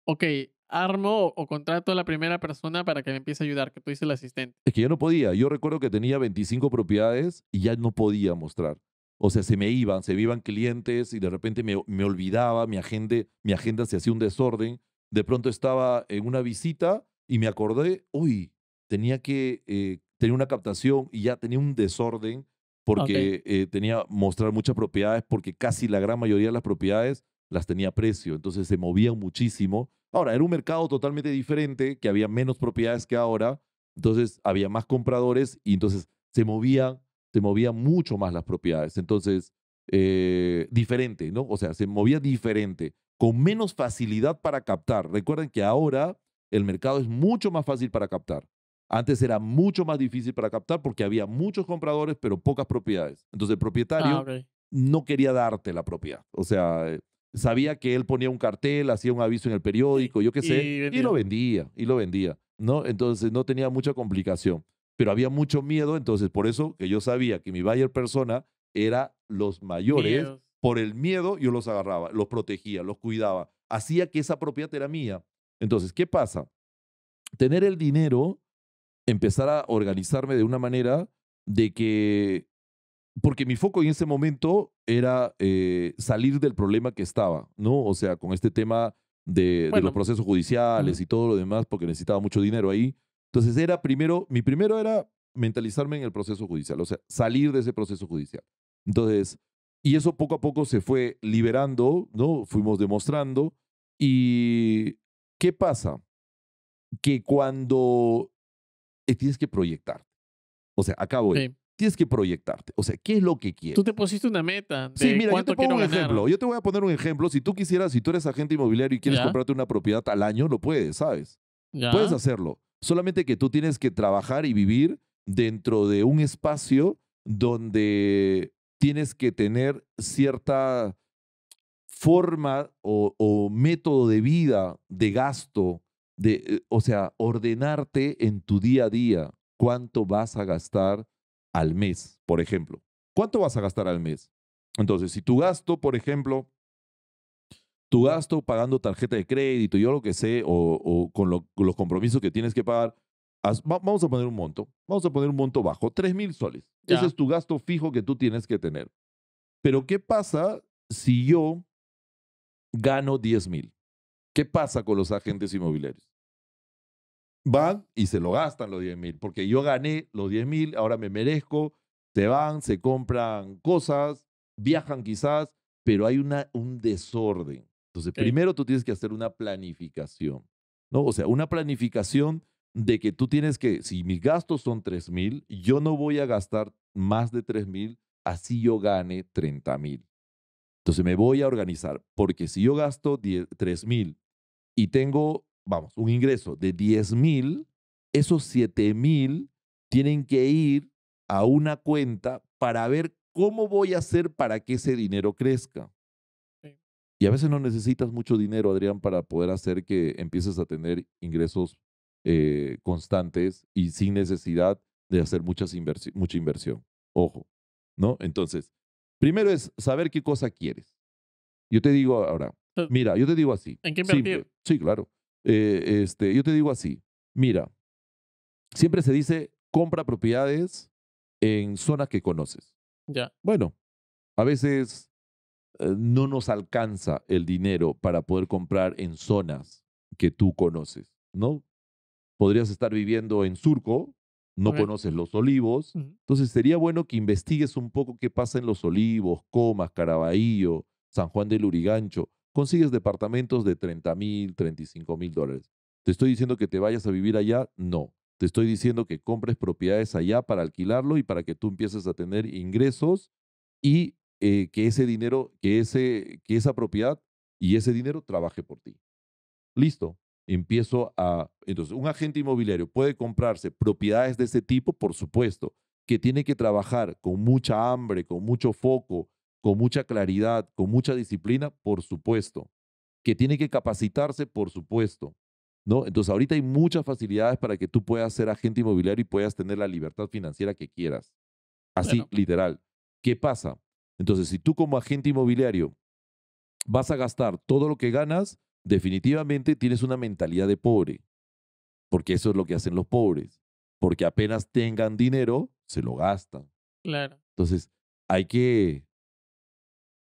ok, armo o contrato a la primera persona para que me empiece a ayudar, que tú dices el asistente? Es que yo no podía. Yo recuerdo que tenía 25 propiedades y ya no podía mostrar. O sea, se me iban clientes y de repente me olvidaba, mi agenda se hacía un desorden. De pronto estaba en una visita y me acordé, uy, tenía una captación y ya tenía un desorden Ok. porque tenía mostrar muchas propiedades porque casi la gran mayoría de las propiedades las tenía a precio, entonces se movían muchísimo. Ahora, era un mercado totalmente diferente, que había menos propiedades que ahora, entonces había más compradores y entonces se movían mucho más las propiedades. Entonces, diferente, ¿no? O sea, se movía diferente, con menos facilidad para captar. Recuerden que ahora el mercado es mucho más fácil para captar. Antes era mucho más difícil para captar porque había muchos compradores, pero pocas propiedades. Entonces el propietario Ok. no quería darte la propiedad. O sea, sabía que él ponía un cartel, hacía un aviso en el Y, periódico, yo qué sé, y y lo vendió. vendía, y lo vendía, ¿no? Entonces no tenía mucha complicación, pero había mucho miedo, entonces por eso que yo sabía que mi buyer persona era los mayores, Miedos. por el miedo yo los agarraba, los protegía, los cuidaba, hacía que esa propiedad era mía. Entonces, ¿qué pasa? Tener el dinero, empezar a organizarme de una manera de que porque mi foco en ese momento era salir del problema que estaba, ¿no? O sea, con este tema de los Bueno, procesos judiciales ujú, y todo lo demás, porque necesitaba mucho dinero ahí. Entonces era primero, mi primero era mentalizarme en el proceso judicial, o sea, salir de ese proceso judicial. Entonces, y eso poco a poco se fue liberando, ¿no? Fuimos demostrando. ¿Y qué pasa? Que cuando tienes que proyectar, o sea, acá voy. sí. Tienes que proyectarte. O sea, ¿qué es lo que Tú quieres? te pusiste una meta Sí, de mira, yo te cuánto pongo quiero un ganar. ejemplo. Yo te voy a poner un ejemplo. Si tú quisieras, si tú eres agente inmobiliario y quieres ¿Ya? comprarte una propiedad al año, lo puedes, ¿sabes? Puedes ¿Ya? hacerlo. Solamente que tú tienes que trabajar y vivir dentro de un espacio donde tienes que tener cierta forma o método de vida, de gasto, o sea, ordenarte en tu día a día. ¿Cuánto vas a gastar al mes, por ejemplo? ¿Cuánto vas a gastar al mes? Entonces, si tu gasto, por ejemplo, tu gasto pagando tarjeta de crédito, yo lo que sé, o con los compromisos que tienes que pagar, vamos a poner un monto, vamos a poner un monto bajo, 3.000 soles. Ese ¿Ya? es tu gasto fijo que tú tienes que tener. Pero ¿qué pasa si yo gano 10.000? ¿Qué pasa con los agentes inmobiliarios? Van y se lo gastan los 10.000, porque yo gané los 10.000, ahora me merezco, se van, se compran cosas, viajan quizás, pero hay un desorden. Entonces, Ok. primero tú tienes que hacer una planificación, ¿no? O sea, una planificación de que tú tienes que, si mis gastos son 3.000, yo no voy a gastar más de 3.000, así yo gane 30.000. Entonces me voy a organizar, porque si yo gasto 3.000 y tengo, vamos, un ingreso de 10.000, esos 7.000 tienen que ir a una cuenta para ver cómo voy a hacer para que ese dinero crezca. Sí. Y a veces no necesitas mucho dinero, Adrián, para poder hacer que empieces a tener ingresos constantes y sin necesidad de hacer mucha inversión. Ojo, ¿no? Entonces, primero es saber qué cosa quieres. Yo te digo ahora, Entonces, mira, yo te digo así, ¿en qué simple, invertir? sí, claro. Yo te digo así, mira, siempre se dice, compra propiedades en zonas que conoces. Ya. Bueno, a veces no nos alcanza el dinero para poder comprar en zonas que tú conoces, ¿no? Podrías estar viviendo en Surco, no Ok. conoces Los Olivos, Ujú. entonces sería bueno que investigues un poco qué pasa en Los Olivos, Comas, Caraballo, San Juan del Lurigancho. Consigues departamentos de 30.000, 35.000 dólares. ¿Te estoy diciendo que te vayas a vivir allá? No. Te estoy diciendo que compres propiedades allá para alquilarlo y para que tú empieces a tener ingresos y que ese dinero, que esa propiedad y ese dinero trabaje por ti. Listo. Entonces, un agente inmobiliario puede comprarse propiedades de ese tipo, por supuesto, que tiene que trabajar con mucha hambre, con mucho foco, con mucha claridad, con mucha disciplina, por supuesto. Que tiene que capacitarse, por supuesto. ¿No? Entonces, ahorita hay muchas facilidades para que tú puedas ser agente inmobiliario y puedas tener la libertad financiera que quieras. Así, Bueno, literal. ¿Qué pasa? Entonces, si tú como agente inmobiliario vas a gastar todo lo que ganas, definitivamente tienes una mentalidad de pobre, porque eso es lo que hacen los pobres, porque apenas tengan dinero, se lo gastan. claro. Entonces, hay que...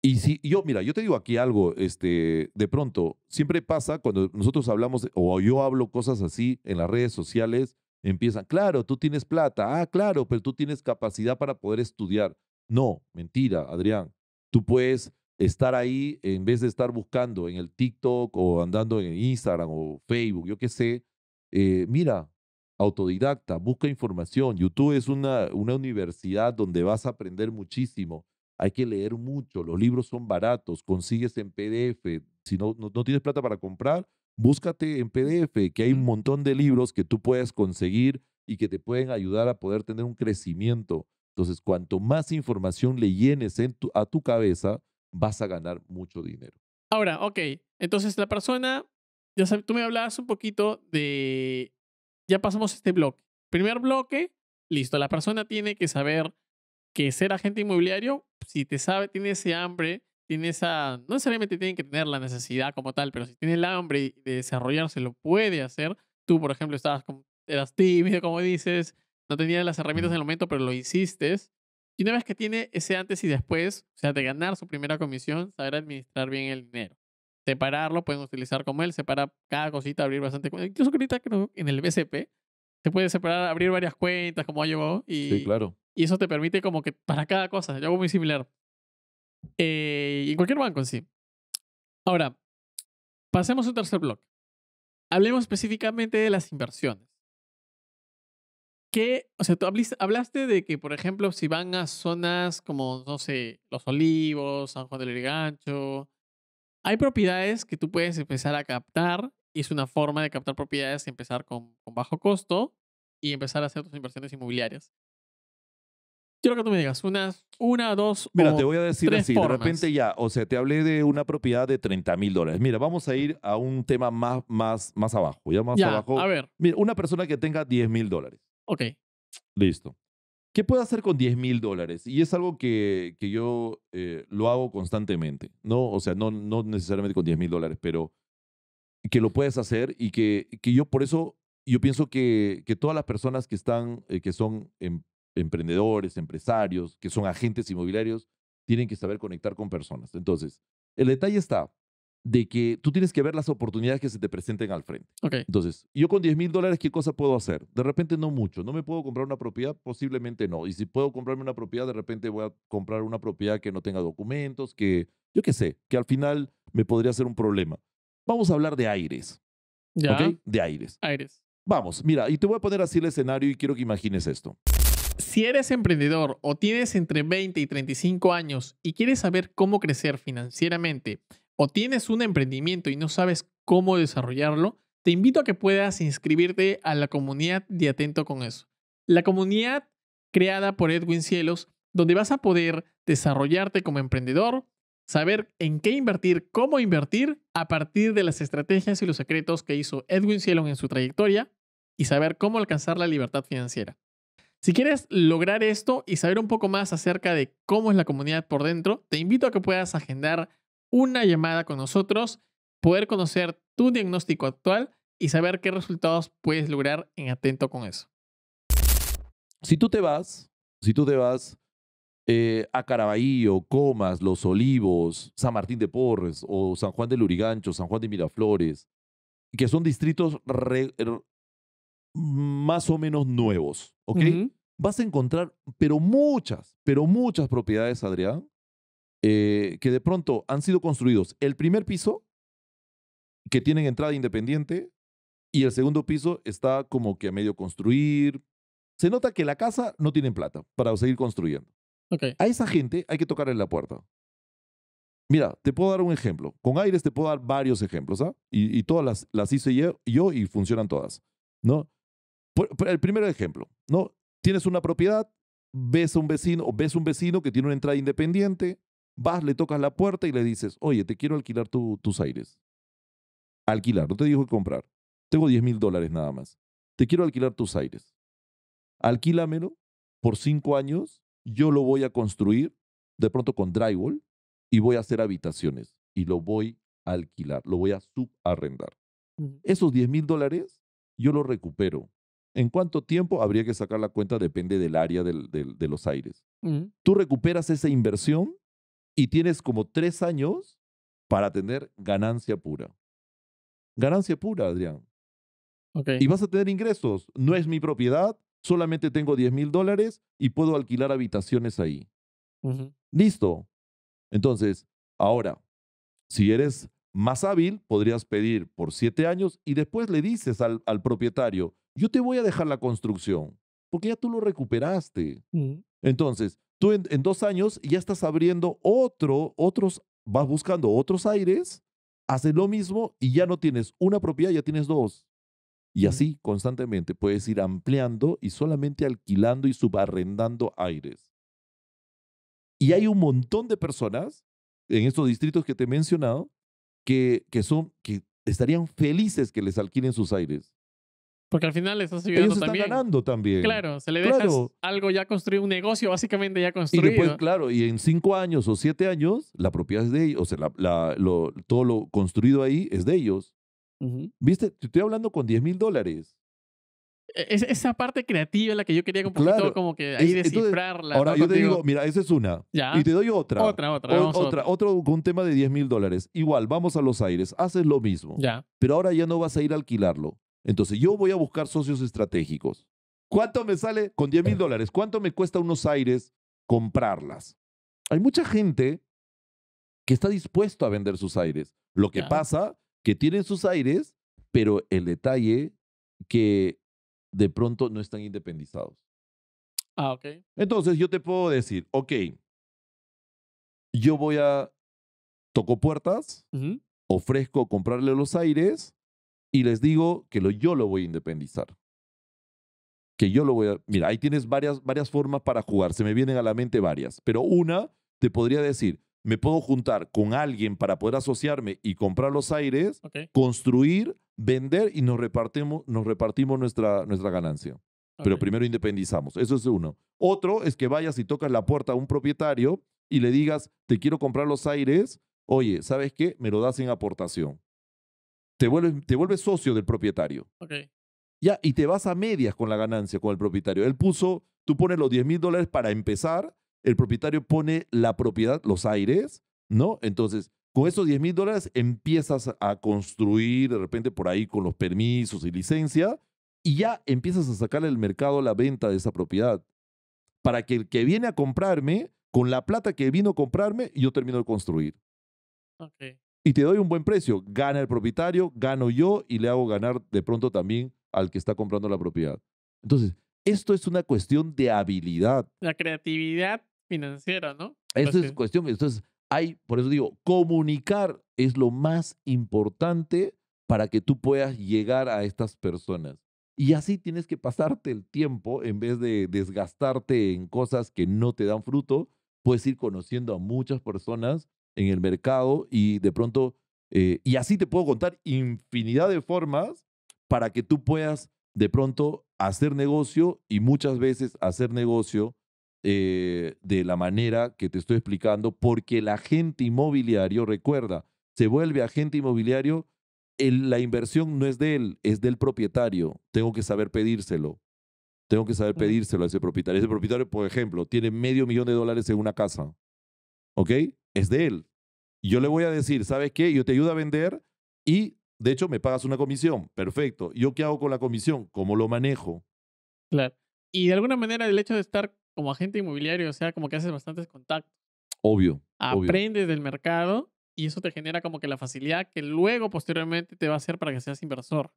Y si yo, mira, yo te digo aquí algo, de pronto, siempre pasa cuando nosotros hablamos o yo hablo cosas así en las redes sociales, empiezan, claro, tú tienes plata, ah, claro, pero tú tienes capacidad para poder estudiar. No, mentira, Adrián. Tú puedes estar ahí en vez de estar buscando en el TikTok o andando en Instagram o Facebook, yo qué sé. Mira, autodidacta, busca información. YouTube es una universidad donde vas a aprender muchísimo. Hay que leer mucho, los libros son baratos, consigues en PDF. Si no tienes plata para comprar, búscate en PDF, que hay un montón de libros que tú puedes conseguir y que te pueden ayudar a poder tener un crecimiento. Entonces, cuanto más información le llenes a tu cabeza, vas a ganar mucho dinero. Ahora, ok. Entonces la persona, ya sabes, tú me hablabas un poquito de, ya pasamos este bloque. Primer bloque, listo. La persona tiene que saber que ser agente inmobiliario, si te sabe, tiene ese hambre, tiene esa, no necesariamente tienen que tener la necesidad como tal, pero si tiene el hambre de desarrollarse, lo puede hacer. Tú, por ejemplo, eras tímido, como dices, no tenías las herramientas en Ujú. el momento, pero lo hiciste. Y una vez que tiene ese antes y después, o sea, de ganar su primera comisión, saber administrar bien el dinero. Separarlo, pueden utilizar como él, separa cada cosita, abrir bastante cuentas. Incluso que ahorita creo en el BCP se puede separar, abrir varias cuentas, como ha llevado, Sí, claro. y eso te permite como que para cada cosa, yo hago muy similar. Y en cualquier banco en sí. Ahora, pasemos a un tercer bloque. Hablemos específicamente de las inversiones. O sea, tú hablaste de que, por ejemplo, si van a zonas como, no sé, Los Olivos, San Juan del Lurigancho, hay propiedades que tú puedes empezar a captar y es una forma de captar propiedades, empezar con bajo costo y empezar a hacer tus inversiones inmobiliarias. Quiero que tú me digas una, dos Mira, te o voy a decir tres así, de repente formas. ya, o sea, te hablé de una propiedad de $30,000. Mira, vamos a ir a un tema más abajo, ya más Ya, a abajo. ver, Mira, una persona que tenga $10,000. ok. Listo. ¿Qué puedo hacer con $10,000? Y es algo que yo lo hago constantemente, ¿no? O sea, no necesariamente con $10,000, pero que lo puedes hacer y que yo por eso, yo pienso que todas las personas que están, que son emprendedores, empresarios, que son agentes inmobiliarios, tienen que saber conectar con personas. Entonces, el detalle está de que tú tienes que ver las oportunidades que se te presenten al frente. Ok. Entonces, yo con $10,000, ¿qué cosa puedo hacer? De repente no mucho. ¿No me puedo comprar una propiedad? Posiblemente no. Y si puedo comprarme una propiedad, de repente voy a comprar una propiedad que no tenga documentos, que yo qué sé, que al final me podría ser un problema. Vamos a hablar de aires, ¿ok? Ya, De aires. Aires. Vamos, mira, y te voy a poner así el escenario y quiero que imagines esto. Si eres emprendedor o tienes entre 20 y 35 años y quieres saber cómo crecer financieramente o tienes un emprendimiento y no sabes cómo desarrollarlo, te invito a que puedas inscribirte a la comunidad de Atento con eso. La comunidad creada por Edwin Cielos, donde vas a poder desarrollarte como emprendedor, saber en qué invertir, cómo invertir a partir de las estrategias y los secretos que hizo Edwin Cielos en su trayectoria y saber cómo alcanzar la libertad financiera. Si quieres lograr esto y saber un poco más acerca de cómo es la comunidad por dentro, te invito a que puedas agendar una llamada con nosotros, poder conocer tu diagnóstico actual y saber qué resultados puedes lograr en Atento con eso. Si tú te vas a Caraballo, Comas, Los Olivos, San Martín de Porres o San Juan de Lurigancho, San Juan de Miraflores, que son distritos más o menos nuevos, ¿ok? Ujú. Vas a encontrar, pero muchas propiedades, Adrián, que de pronto han sido construidos el primer piso, que tienen entrada independiente, y el segundo piso está como que a medio construir. Se nota que la casa no tienen plata para seguir construyendo. Ok. A esa gente hay que tocarle la puerta. Mira, te puedo dar un ejemplo. Con Aires te puedo dar varios ejemplos, ¿ah? Y todas las hice yo y funcionan todas, ¿no? El primer ejemplo, ¿no? Tienes una propiedad, ves un vecino que tiene una entrada independiente, vas, le tocas la puerta y le dices, oye, te quiero alquilar tus aires. Alquilar, no te digo que comprar. Tengo $10,000 nada más. Te quiero alquilar tus aires. Alquílamelo por 5 años, yo lo voy a construir de pronto con drywall y voy a hacer habitaciones y lo voy a alquilar, lo voy a subarrendar. Ujú. Esos $10,000 yo los recupero. ¿En cuánto tiempo? Habría que sacar la cuenta, depende del área de los aires. Ujú. Tú recuperas esa inversión y tienes como 3 años para tener ganancia pura. Ganancia pura, Adrián. Ok. Y vas a tener ingresos. No es mi propiedad, solamente tengo $10,000 y puedo alquilar habitaciones ahí. Ujú. Listo. Entonces, Ahora, si eres más hábil, podrías pedir por 7 años y después le dices al propietario, yo te voy a dejar la construcción, porque ya tú lo recuperaste. Mm. Entonces, tú en 2 años ya estás abriendo vas buscando otros aires, haces lo mismo y ya no tienes una propiedad, ya tienes 2. Y Mm. así constantemente puedes ir ampliando y solamente alquilando y subarrendando aires. Y hay un montón de personas en estos distritos que te he mencionado que estarían felices que les alquilen sus aires. Porque al final le estás ayudando Ellos están también. ganando también. Claro, se le dejas Claro. algo ya construido, un negocio básicamente ya Y construido. después, claro, y en 5 años o 7 años, la propiedad es de ellos, o sea, todo lo construido ahí es de ellos. Ujú. ¿Viste? Te estoy hablando con $10,000. Esa parte creativa es la que yo quería un poquito Claro. como que ahí Entonces, descifrarla. ahora ¿no? yo te Contigo. digo, mira, esa es una. Ya. Y te doy otra. Otra, vamos a otra. Otro con un tema de $10,000. Igual, vamos a los aires, haces lo mismo. Ya. Pero ahora ya no vas a ir a alquilarlo. Entonces, yo voy a buscar socios estratégicos. ¿Cuánto me sale con $10,000? ¿Cuánto me cuesta unos aires comprarlas? Hay mucha gente que está dispuesto a vender sus aires. Lo que Ya. pasa que tienen sus aires, pero el detalle que de pronto no están independizados. Ah, ok. Entonces yo te puedo decir, ok, yo toco puertas, Ujú. ofrezco comprarle los aires y les digo que yo lo voy a independizar. Que yo lo voy a... Mira, ahí tienes varias formas para jugar. Se me vienen a la mente varias. Pero una, te podría decir, me puedo juntar con alguien para poder asociarme y comprar los aires, Ok. construir, vender y nos repartimos nuestra ganancia. Pero Ok. primero independizamos. Eso es uno. Otro es que vayas y tocas la puerta a un propietario y le digas, te quiero comprar los aires. Oye, ¿sabes qué? Me lo das en aportación. Te vuelves socio del propietario. Ok. Ya, y te vas a medias con la ganancia con el propietario. Tú pones los $10,000 para empezar, el propietario pone la propiedad, los aires, ¿no? Entonces, con esos $10,000 empiezas a construir de repente por ahí con los permisos y licencia y ya empiezas a sacarle al mercado la venta de esa propiedad. Para que el que viene a comprarme, con la plata que vino a comprarme, yo termino de construir. Ok. Y te doy un buen precio. Gana el propietario, gano yo y le hago ganar de pronto también al que está comprando la propiedad. Entonces, esto es una cuestión de habilidad. La creatividad financiera, ¿no? Esto es Entonces, cuestión, por eso digo, comunicar es lo más importante para que tú puedas llegar a estas personas. Y así tienes que pasarte el tiempo en vez de desgastarte en cosas que no te dan fruto, puedes ir conociendo a muchas personas en el mercado y de pronto, y así te puedo contar infinidad de formas para que tú puedas de pronto hacer negocio y muchas veces hacer negocio de la manera que te estoy explicando, porque el agente inmobiliario, recuerda, se vuelve agente inmobiliario, la inversión no es de él, es del propietario. Tengo que saber pedírselo. Tengo que saber ujú. pedírselo a ese propietario. Ese propietario, por ejemplo, tiene $500,000 en una casa. ¿Ok? Es de él. Y yo le voy a decir, ¿sabes qué? Yo te ayudo a vender y, de hecho, me pagas una comisión. Perfecto. ¿Yo qué hago con la comisión? ¿Cómo lo manejo? Claro. Y de alguna manera el hecho de estar como agente inmobiliario, o sea, como que haces bastantes contactos, Obvio, obvio. aprendes del mercado y eso te genera como que la facilidad que luego posteriormente te va a hacer para que seas inversor.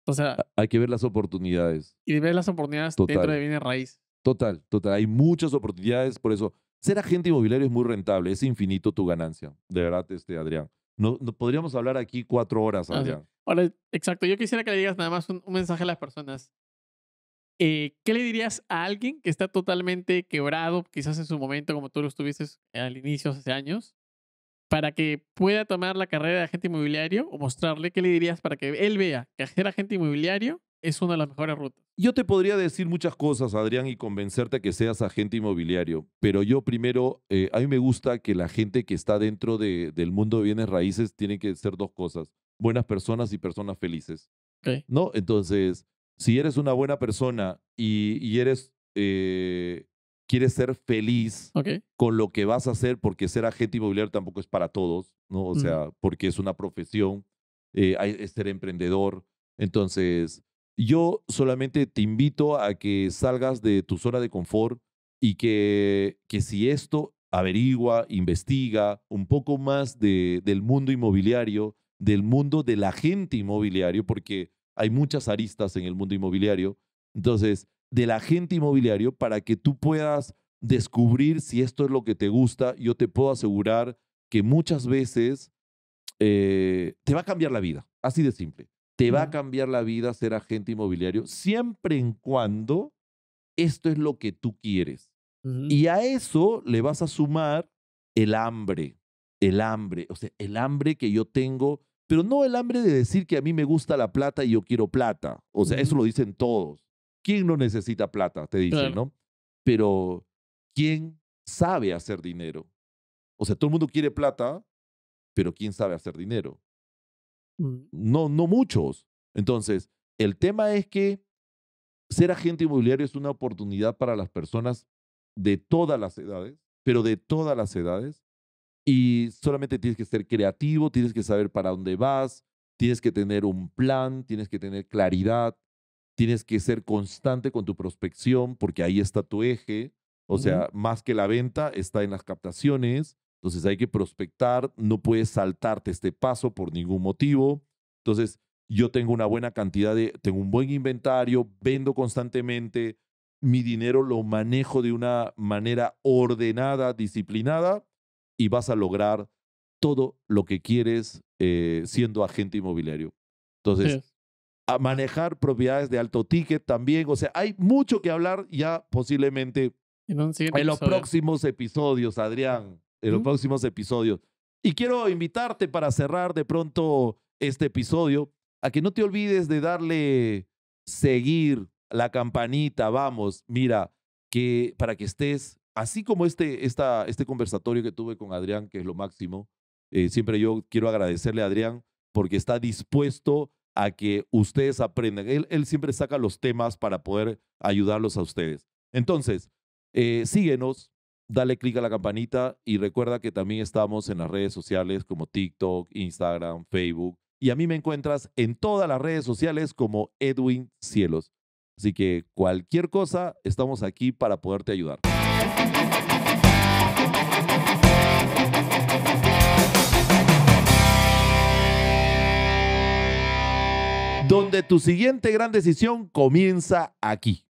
O sea, Hay que ver las oportunidades. y ves las oportunidades dentro de Total. bienes raíz. Total, total. Hay muchas oportunidades, por eso ser agente inmobiliario es muy rentable, es infinito tu ganancia. De verdad, Adrián. No podríamos hablar aquí 4 horas, Ah, sí. Adrián. Ahora, exacto, yo quisiera que le digas nada más un mensaje a las personas. ¿Qué le dirías a alguien que está totalmente quebrado, quizás en su momento, como tú lo estuviste al inicio hace años, para que pueda tomar la carrera de agente inmobiliario o mostrarle qué le dirías para que él vea que ser agente inmobiliario es una de las mejores rutas? Yo te podría decir muchas cosas, Adrián, y convencerte que seas agente inmobiliario, pero yo primero, a mí me gusta que la gente que está dentro del mundo de bienes raíces tiene que ser 2 cosas, buenas personas y personas felices, Ok. ¿no? Entonces, si eres una buena persona y quieres ser feliz Ok. con lo que vas a hacer, porque ser agente inmobiliario tampoco es para todos, ¿no? O sea, porque es una profesión, es ser emprendedor. Entonces, yo solamente te invito a que salgas de tu zona de confort y que si esto averigua, investiga un poco más del mundo inmobiliario, del mundo del agente inmobiliario, porque hay muchas aristas en el mundo inmobiliario. Entonces, del agente inmobiliario, para que tú puedas descubrir si esto es lo que te gusta, yo te puedo asegurar que muchas veces te va a cambiar la vida, así de simple. Te va a cambiar la vida ser agente inmobiliario siempre en cuando esto es lo que tú quieres. Y a eso le vas a sumar el hambre, o sea, el hambre que yo tengo, pero no el hambre de decir que a mí me gusta la plata y yo quiero plata. O sea, eso lo dicen todos. ¿Quién no necesita plata? Te dicen, Claro. ¿no? Pero ¿quién sabe hacer dinero? O sea, todo el mundo quiere plata, pero ¿quién sabe hacer dinero? No muchos. Entonces, el tema es que ser agente inmobiliario es una oportunidad para las personas de todas las edades, pero de todas las edades. Y solamente tienes que ser creativo, tienes que saber para dónde vas, tienes que tener un plan, tienes que tener claridad, tienes que ser constante con tu prospección, porque ahí está tu eje. O sea, más que la venta, está en las captaciones. Entonces hay que prospectar, no puedes saltarte este paso por ningún motivo. Entonces, yo tengo una buena cantidad tengo un buen inventario, vendo constantemente, mi dinero lo manejo de una manera ordenada, disciplinada, y vas a lograr todo lo que quieres siendo agente inmobiliario. Entonces, Sí. a manejar propiedades de alto ticket también. O sea, hay mucho que hablar ya posiblemente En un siguiente en los episodio. próximos episodios, Adrián. En los próximos episodios. Y quiero invitarte para cerrar de pronto este episodio a que no te olvides de darle seguir la campanita. Vamos, mira, que para que estés, así como este conversatorio que tuve con Adrián, que es lo máximo. Siempre yo quiero agradecerle a Adrián porque está dispuesto a que ustedes aprendan. Él siempre saca los temas para poder ayudarlos a ustedes. Entonces, síguenos, dale clic a la campanita y recuerda que también estamos en las redes sociales como TikTok, Instagram, Facebook. Y a mí me encuentras en todas las redes sociales como Edwin Cielos. Así que cualquier cosa, estamos aquí para poderte ayudar. Donde tu siguiente gran decisión comienza aquí.